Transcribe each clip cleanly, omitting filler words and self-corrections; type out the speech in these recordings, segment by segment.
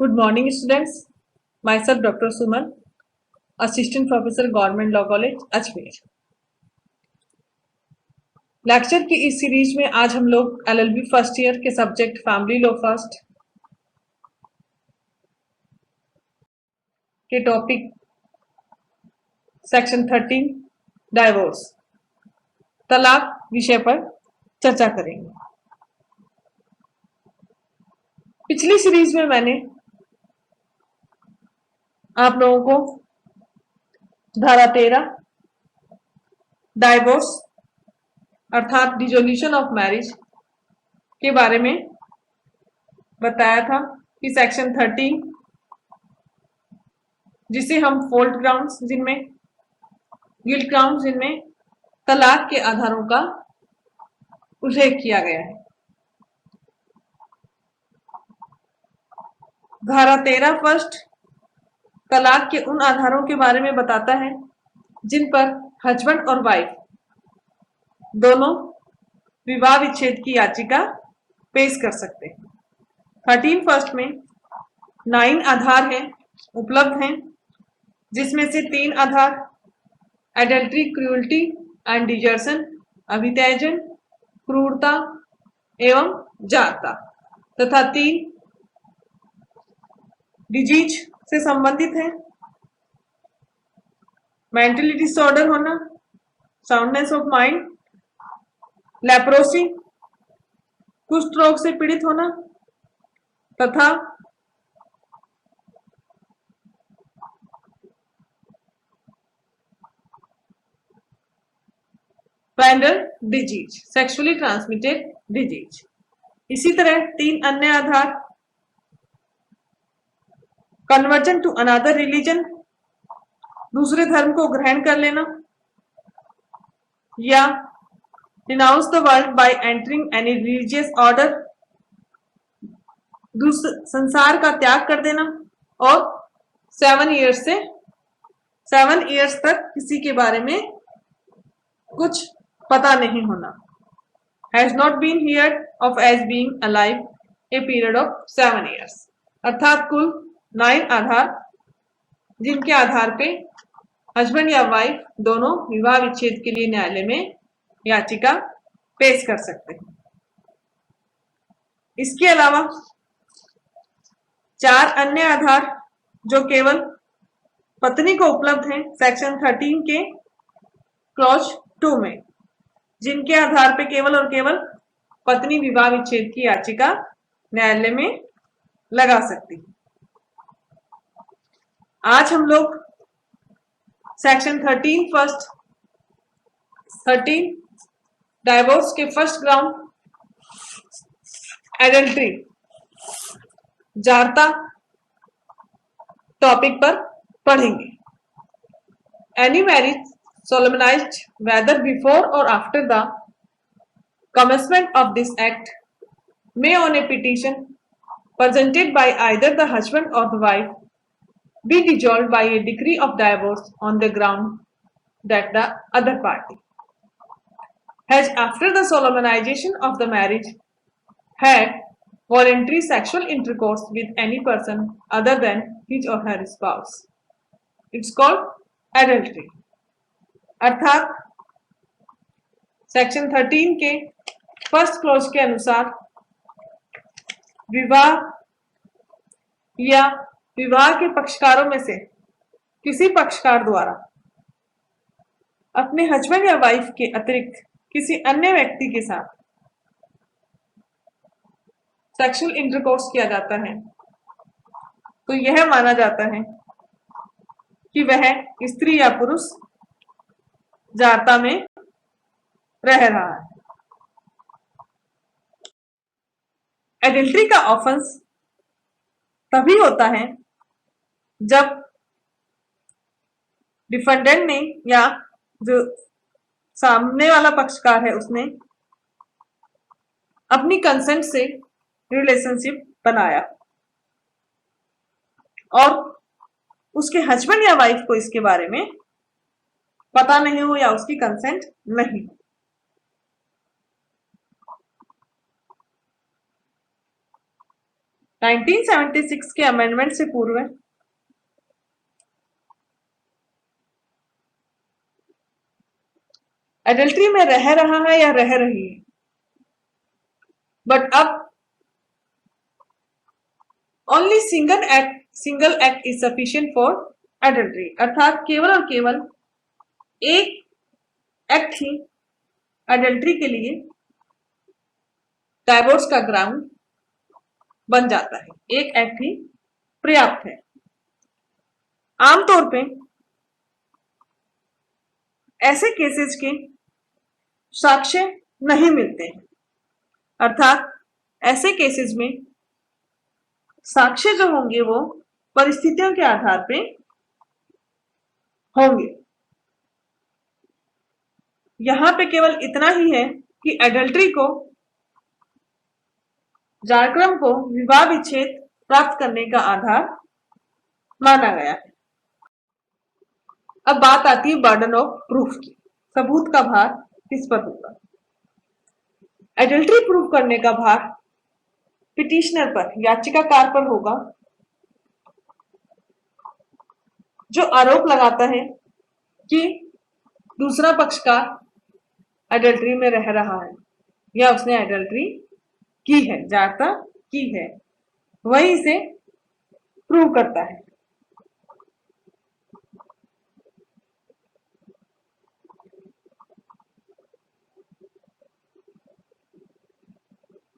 Good morning, students. Myself, Dr. Suman, Assistant Professor, Government Law College, Ajmer. Lecture की इस series में आज हम लोग LLB फर्स्ट ईयर के सब्जेक्ट फैमिली लॉ फर्स्ट के टॉपिक सेक्शन 13 डाइवोर्स तलाक विषय पर चर्चा करेंगे। पिछली सीरीज में मैंने आप लोगों को धारा 13 डाइवोर्स अर्थात डिसोल्यूशन ऑफ मैरिज के बारे में बताया था कि सेक्शन 13 जिसे हम फॉल्ट ग्राउंड्स जिनमें गिल्ट ग्राउंड्स जिनमें तलाक के आधारों का उल्लेख किया गया है। धारा 13 फर्स्ट तलाक के उन आधारों के बारे में बताता है जिन पर हस्बैंड और वाइफ दोनों विवाह विच्छेद की याचिका पेश कर सकते हैं। 13 फर्स्ट में 9 आधार हैं उपलब्ध हैं, जिसमें से 3 आधार एडल्ट्री, क्रूअल्टी एंड डिजर्सन, अभित्यजन, क्रूरता एवं जारता तथा 3 डिजीज से संबंधित है। मेंटली डिसऑर्डर होना, साउंडनेस ऑफ माइंड, लेप्रोसी कुष्ठ रोग से पीड़ित होना तथा vendor disease, sexually transmitted disease. इसी तरह 3 अन्य आधार कन्वर्जन टू अनदर रिलीजन, दूसरे धर्म को ग्रहण कर लेना, या denounce the world by entering any religious order, संसार का त्याग कर देना, और 7 ईयर्स तक किसी के बारे में कुछ पता नहीं होना, has not been heard of as being alive a period of 7 years. अर्थात कुल 9 आधार जिनके आधार पे हस्बैंड या वाइफ दोनों विवाह विच्छेद के लिए न्यायालय में याचिका पेश कर सकते हैं। इसके अलावा 4 अन्य आधार जो केवल पत्नी को उपलब्ध हैं सेक्शन 13 के क्लॉज 2 में, जिनके आधार पे केवल और केवल पत्नी विवाह विच्छेद की याचिका न्यायालय में लगा सकती है। आज हम लोग सेक्शन 13 फर्स्ट 13 डाइवोर्स के फर्स्ट ग्राउंड एडल्ट्री जारता टॉपिक पर पढ़ेंगे। Any marriage solemnized whether before or after the commencement of this act may on a petition presented by either the husband or the wife be dissolved by a decree of divorce on the ground that the other party has after the solemnization of the marriage had voluntary sexual intercourse with any person other than his or her spouse. It's called adultery. अर्थात section 13 के first clause के अनुसार विवाह या विवाह के पक्षकारों में से किसी पक्षकार द्वारा अपने हस्बैंड या वाइफ के अतिरिक्त किसी अन्य व्यक्ति के साथ सेक्सुअल इंटरकोर्स किया जाता है तो यह माना जाता है कि वह स्त्री या पुरुष जारता में रह रहा है। एडल्ट्री का ऑफेंस तभी होता है जब डिफेंडेंट ने या जो सामने वाला पक्षकार है उसने अपनी कंसेंट से रिलेशनशिप बनाया और उसके हस्बैंड या वाइफ को इसके बारे में पता नहीं हो या उसकी कंसेंट नहीं हो। 1976 के अमेंडमेंट से पूर्व एडल्ट्री में रह रहा है या रह रही है, बट अब only single act is sufficient for adultery, अर्थात केवल और केवल एक एक्ट ही एडल्ट्री के लिए डाइवोर्स का ग्राउंड बन जाता है। एक एक्ट ही पर्याप्त है। आमतौर पे ऐसे केसेस के साक्ष्य नहीं मिलते हैं, अर्थात ऐसे केसेस में साक्ष्य जो होंगे वो परिस्थितियों के आधार पे होंगे। यहां पे केवल इतना ही है कि एडल्ट्री को, जार्क्रम को विवाह विच्छेद प्राप्त करने का आधार माना गया है। अब बात आती है बर्डन ऑफ प्रूफ की। सबूत का भार किस पर होगा? एडल्ट्री प्रूफ करने का भार पिटिशनर पर, याचिकाकार पर होगा, जो आरोप लगाता है कि दूसरा पक्षकार एडल्ट्री में रह रहा है या उसने एडल्ट्री की है, जारता की है, वही इसे प्रूव करता है।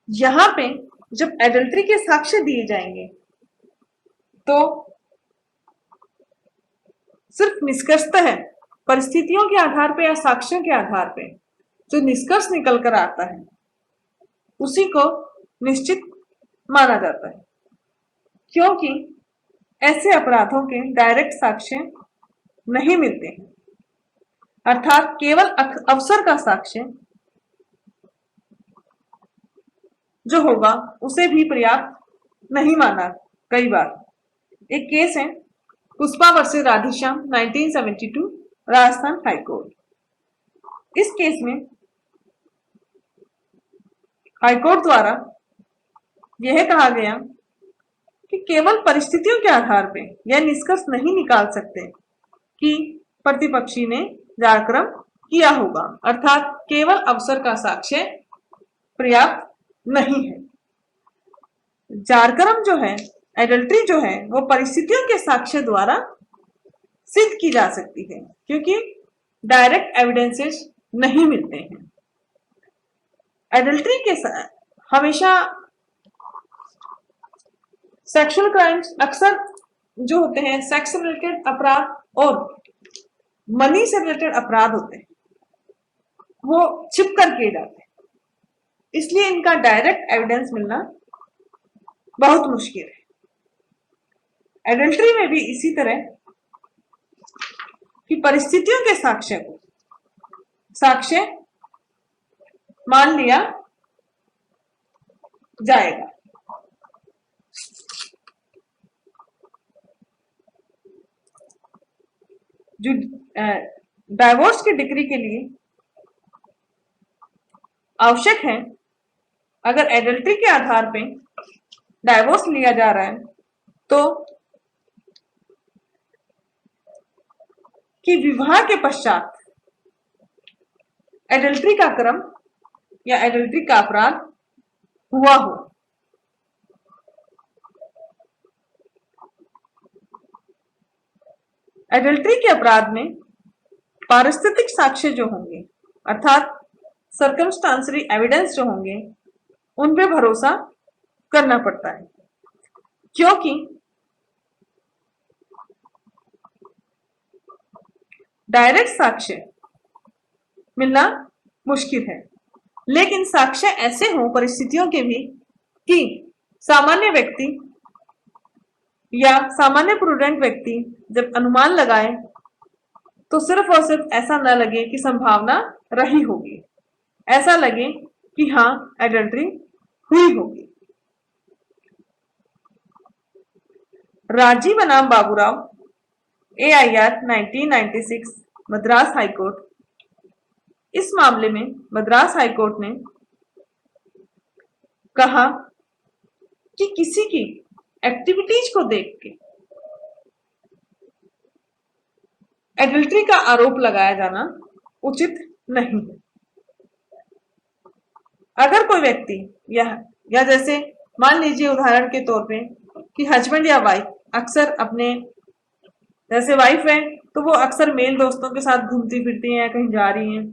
यहां पे जब एडल्ट्री के साक्ष्य दिए जाएंगे तो सिर्फ निष्कर्षतः है, परिस्थितियों के आधार पर या साक्ष्यों के आधार पर जो निष्कर्ष निकल कर आता है उसी को निश्चित माना जाता है, क्योंकि ऐसे अपराधों के डायरेक्ट साक्ष्य नहीं मिलते हैं, अर्थात केवल अवसर का साक्ष्य जो होगा उसे भी पर्याप्त नहीं माना। कई बार एक केस है पुष्पा वर्सेस राधेश्याम 1972, राजस्थान हाईकोर्ट। इस केस में हाईकोर्ट द्वारा यह कहा गया कि केवल परिस्थितियों के आधार पर यह निष्कर्ष नहीं निकाल सकते कि प्रतिपक्षी ने जार्क्रम किया होगा, अर्थात केवल अवसर का साक्ष्य पर्याप्त नहीं है। जार्क्रम जो है, एडल्ट्री जो है, वो परिस्थितियों के साक्ष्य द्वारा सिद्ध की जा सकती है, क्योंकि डायरेक्ट एविडेंसेस नहीं मिलते हैं। एडल्ट्री के हमेशा सेक्सुअल क्राइम्स अक्सर जो होते हैं सेक्स रिलेटेड अपराध और मनी से रिलेटेड अपराध होते हैं, वो छिप कर किए जाते हैं, इसलिए इनका डायरेक्ट एविडेंस मिलना बहुत मुश्किल है। एडल्ट्री में भी इसी तरह कि परिस्थितियों के साक्ष्य को साक्ष्य मान लिया जाएगा। जो डाइवोर्स की डिग्री के लिए आवश्यक है, अगर एडल्ट्री के आधार पे डाइवोर्स लिया जा रहा है तो कि विवाह के पश्चात एडल्ट्री का क्रम या एडल्ट्री का अपराध हुआ हो। एडल्ट्री के अपराध में पारिस्थितिक साक्ष्य जो होंगे, अर्थात सर्कमस्टांसरी एविडेंस जो होंगे, उन पे भरोसा करना पड़ता है, क्योंकि डायरेक्ट साक्ष्य मिलना मुश्किल है। लेकिन साक्ष्य ऐसे हों परिस्थितियों के भी कि सामान्य व्यक्ति या सामान्य प्रूडेंट व्यक्ति जब अनुमान लगाए तो सिर्फ और सिर्फ ऐसा न लगे कि संभावना रही होगी, ऐसा लगे कि हाँ एडल्ट्री हुई होगी। राजीव बनाम बाबूराव AIR 1996 मद्रास हाईकोर्ट, इस मामले में मद्रास हाईकोर्ट ने कहा कि किसी की एक्टिविटीज को देख के एडल्ट्री का आरोप लगाया जाना उचित नहीं है। अगर कोई व्यक्ति या जैसे मान लीजिए उदाहरण के तौर पे कि हस्बैंड या वाइफ अक्सर अपने, जैसे वाइफ है तो वो अक्सर मेल दोस्तों के साथ घूमती फिरती हैं या कहीं जा रही हैं,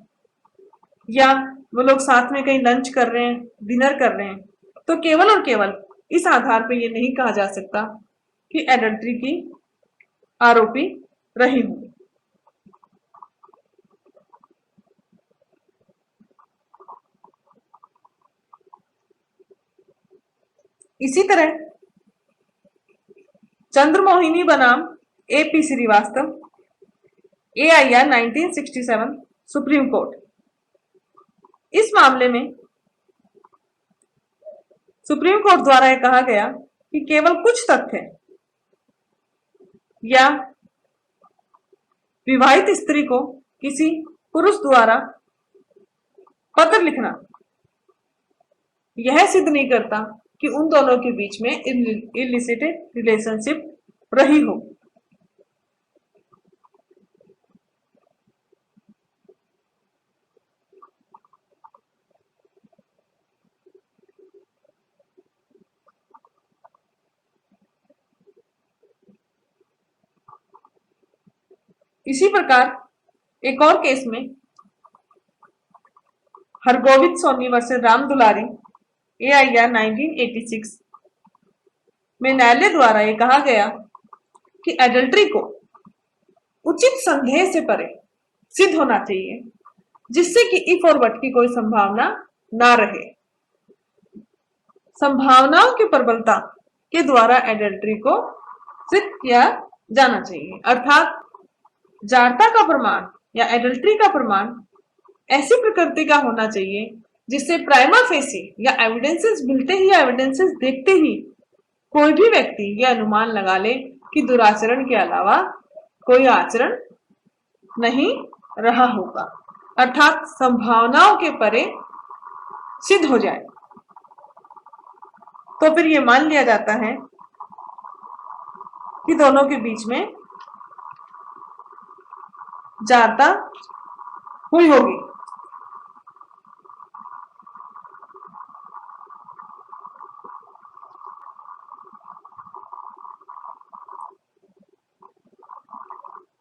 या वो लोग साथ में कहीं लंच कर रहे हैं, डिनर कर रहे हैं, तो केवल और केवल इस आधार पे ये नहीं कहा जा सकता कि एडल्ट्री की आरोपी रही हूं। इसी तरह चंद्रमोहिनी बनाम AP Srivastava, AIR 1967, supreme court. इस मामले में सुप्रीम कोर्ट द्वारा यह कहा गया कि केवल कुछ तथ्य या विवाहित स्त्री को किसी पुरुष द्वारा पत्र लिखना यह सिद्ध नहीं करता कि उन दोनों के बीच में इलिसिट रिलेशनशिप रही हो। इसी प्रकार एक और केस में हरगोविंद सोनी वर्सेस राम दुलारी, AIR 1986 में न्यायालय द्वारा यह कहा गया कि एडल्ट्री को उचित संदेह से परे सिद्ध होना चाहिए, जिससे कि इफ और बट की कोई संभावना ना रहे। संभावनाओं की प्रबलता के द्वारा एडल्ट्री को सिद्ध किया जाना चाहिए, अर्थात जारता का प्रमाण या एडल्ट्री का प्रमाण ऐसी प्रकृति का होना चाहिए जिससे प्राइमा फेसी या एविडेंसेस मिलते ही या एविडेंसेस देखते ही कोई भी व्यक्ति यह अनुमान लगा ले कि दुराचरण के अलावा कोई आचरण नहीं रहा होगा, अर्थात संभावनाओं के परे सिद्ध हो जाए। तो फिर यह मान लिया जाता है कि दोनों के बीच में जारता हुई होगी।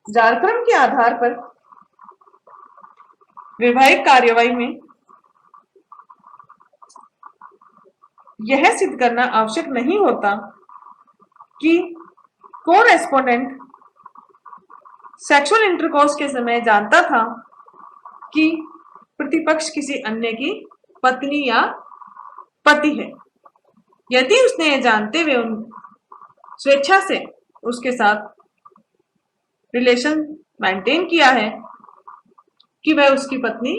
जारक्रम के आधार पर वैवाहिक कार्यवाही में यह सिद्ध करना आवश्यक नहीं होता कि कोरेस्पोंडेंट सेक्सुअल इंटरकोर्स के समय जानता था कि प्रतिपक्ष किसी अन्य की पत्नी या पति है। यदि उसने यह जानते हुए स्वेच्छा से उसके साथ रिलेशन मेंटेन किया है कि वह उसकी पत्नी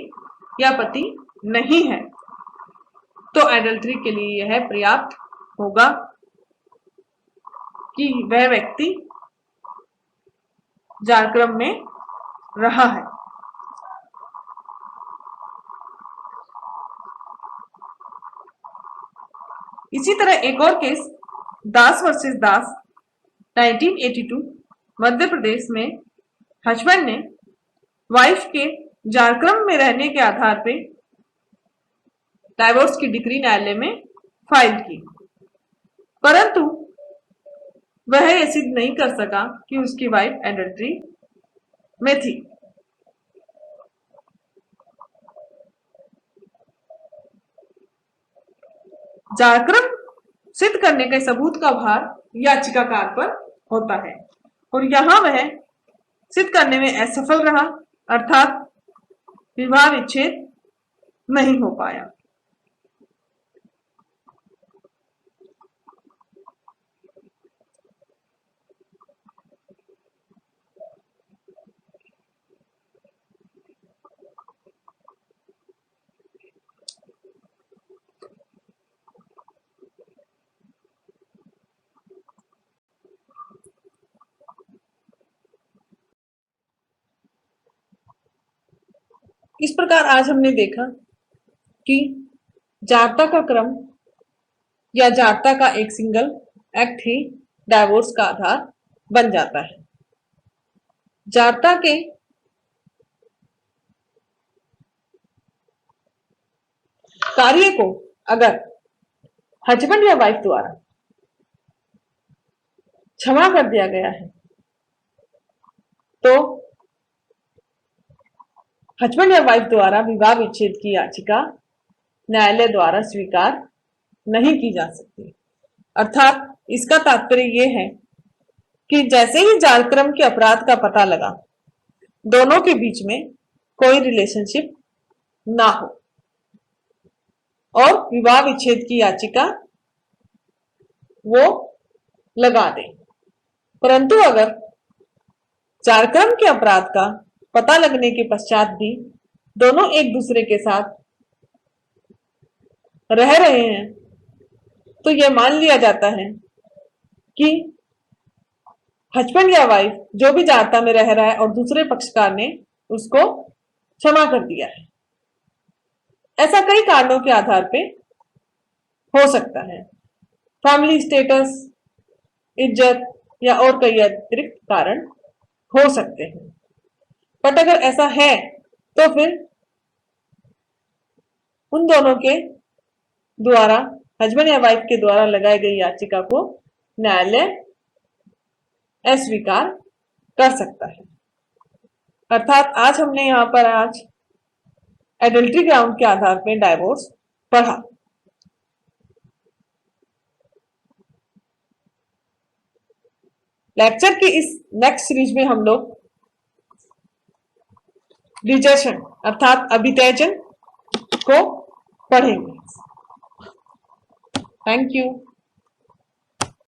या पति नहीं है, तो एडल्ट्री के लिए यह पर्याप्त होगा कि वह व्यक्ति जारक्रम में रहा है। इसी तरह एक और केस दास वर्सेस दास 1982 मध्य प्रदेश में हस्बैंड ने वाइफ के जारक्रम में रहने के आधार पर डाइवोर्स की डिक्री न्यायालय में फाइल की, परंतु वह यह सिद्ध नहीं कर सका कि उसकी वाइफ एडल्ट्री में थी। जारक्रम सिद्ध करने के सबूत का भार याचिकाकार पर होता है और यहां वह सिद्ध करने में असफल रहा, अर्थात विवाह विच्छेद नहीं हो पाया। इस प्रकार आज हमने देखा कि जारता का क्रम या जारता का एक सिंगल एक्ट ही डाइवोर्स का आधार बन जाता है। जारता के कार्य को अगर हस्बैंड या वाइफ द्वारा क्षमा कर दिया गया है तो हस्बैंड या वाइफ द्वारा विवाह विच्छेद की याचिका न्यायालय द्वारा स्वीकार नहीं की जा सकती। अर्थात इसका तात्पर्य यह है कि जैसे ही जालक्रम के अपराध का पता लगा, दोनों के बीच में कोई रिलेशनशिप ना हो और विवाह विच्छेद की याचिका वो लगा दे। परंतु अगर जालक्रम के अपराध का पता लगने के पश्चात भी दोनों एक दूसरे के साथ रह रहे हैं तो यह मान लिया जाता है कि हस्बैंड या वाइफ जो भी जारता में रह रहा है और दूसरे पक्षकार ने उसको क्षमा कर दिया है। ऐसा कई कारणों के आधार पे हो सकता है, फैमिली स्टेटस, इज्जत या और कई अतिरिक्त कारण हो सकते हैं। बट अगर ऐसा है तो फिर उन दोनों के द्वारा, हस्बैंड या वाइफ के द्वारा लगाई गई याचिका को न्यायालय अस्वीकार कर सकता है। अर्थात आज हमने यहां पर एडल्ट्री ग्राउंड के आधार पर डाइवोर्स पढ़ा। लेक्चर की इस नेक्स्ट सीरीज में हम लोग रिजेक्शन अर्थात अभित्यजन को पढ़ेंगे। Thank you.